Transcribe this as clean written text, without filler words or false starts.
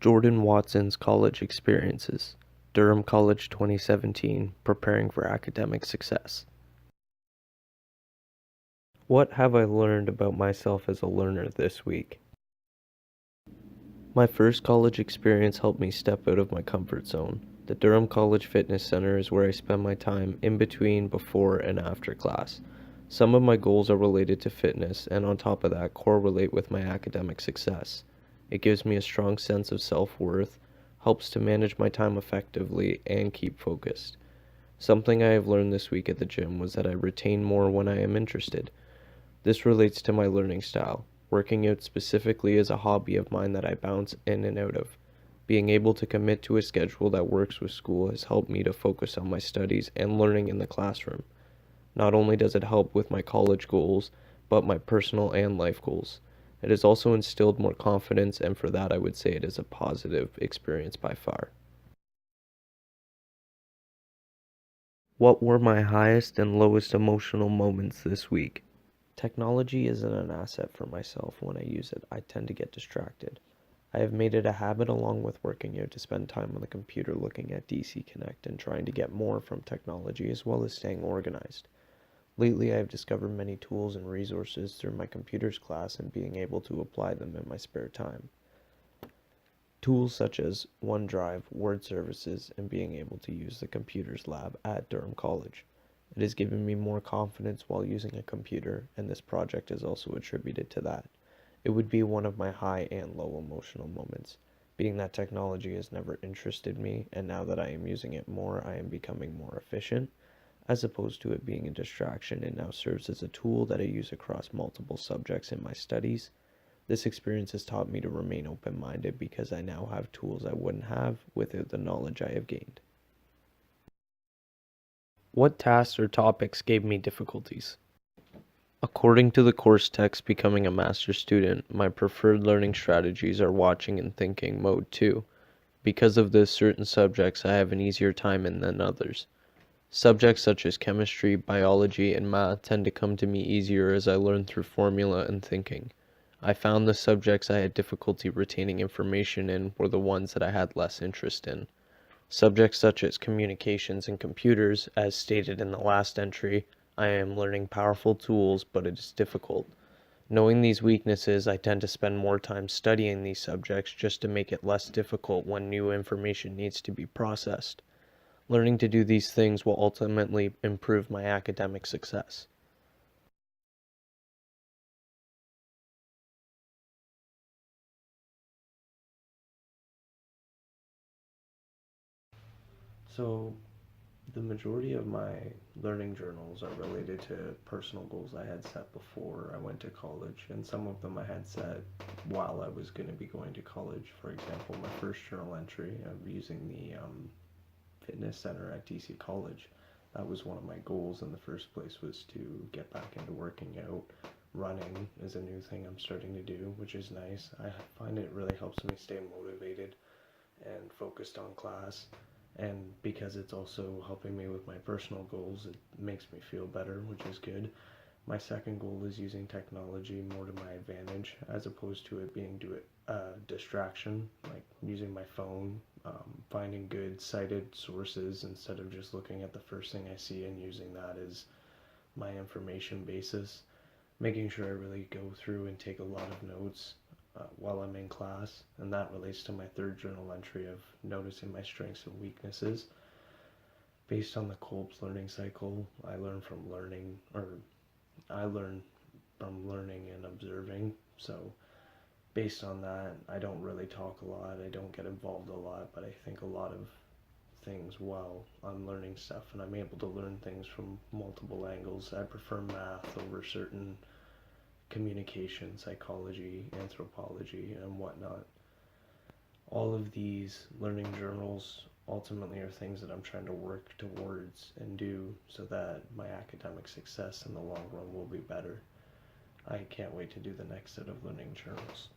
Jordan Watson's College Experiences, Durham College 2017, Preparing for Academic Success. What have I learned about myself as a learner this week? My first college experience helped me step out of my comfort zone. The Durham College Fitness Center is where I spend my time in between, before, and after class. Some of my goals are related to fitness, and on top of that, correlate with my academic success. It gives me a strong sense of self-worth, helps to manage my time effectively, and keep focused. Something I have learned this week at the gym was that I retain more when I am interested. This relates to my learning style. Working out specifically is a hobby of mine that I bounce in and out of. Being able to commit to a schedule that works with school has helped me to focus on my studies and learning in the classroom. Not only does it help with my college goals, but my personal and life goals. It has also instilled more confidence, and for that I would say it is a positive experience by far. What were my highest and lowest emotional moments this week? Technology isn't an asset for myself. When I use it, I tend to get distracted. I have made it a habit, along with working out, to spend time on the computer looking at DC Connect and trying to get more from technology, as well as staying organized. Lately, I have discovered many tools and resources through my computers class and being able to apply them in my spare time. Tools such as OneDrive, Word services, and being able to use the computers lab at Durham College. It has given me more confidence while using a computer, and this project is also attributed to that. It would be one of my high and low emotional moments, being that technology has never interested me, and now that I am using it more, I am becoming more efficient, as opposed to it being a distraction. It now serves as a tool that I use across multiple subjects in my studies. This experience has taught me to remain open-minded because I now have tools I wouldn't have without the knowledge I have gained. What tasks or topics gave me difficulties? According to the course text Becoming a Master Student, my preferred learning strategies are watching and thinking mode 2. Because of this, certain subjects I have an easier time in than others. Subjects such as chemistry, biology, and math tend to come to me easier as I learn through formula and thinking. I found the subjects I had difficulty retaining information in were the ones that I had less interest in. Subjects such as communications and computers, as stated in the last entry, I am learning powerful tools, but it is difficult. Knowing these weaknesses, I tend to spend more time studying these subjects just to make it less difficult when new information needs to be processed. Learning to do these things will ultimately improve my academic success. So, the majority of my learning journals are related to personal goals I had set before I went to college, and some of them I had set while I was going to be going to college. For example, my first journal entry of using the fitness center at DC College. That was one of my goals in the first place, was to get back into working out. Running is a new thing I'm starting to do, which is nice. I find it really helps me stay motivated and focused on class. And because it's also helping me with my personal goals, it makes me feel better, which is good. My second goal is using technology more to my advantage, as opposed to it being distraction, like using my phone, finding good cited sources instead of just looking at the first thing I see and using that as my information basis. Making sure I really go through and take a lot of notes while I'm in class, and that relates to my third journal entry of noticing my strengths and weaknesses. Based on the Kolb's learning cycle, I learn from learning and observing. So based on that, I don't really talk a lot, I don't get involved a lot, but I think a lot of things while I'm learning stuff, and I'm able to learn things from multiple angles. I prefer math over certain communication, psychology, anthropology, and whatnot. All of these learning journals ultimately are things that I'm trying to work towards and do so that my academic success in the long run will be better. I can't wait to do the next set of learning journals.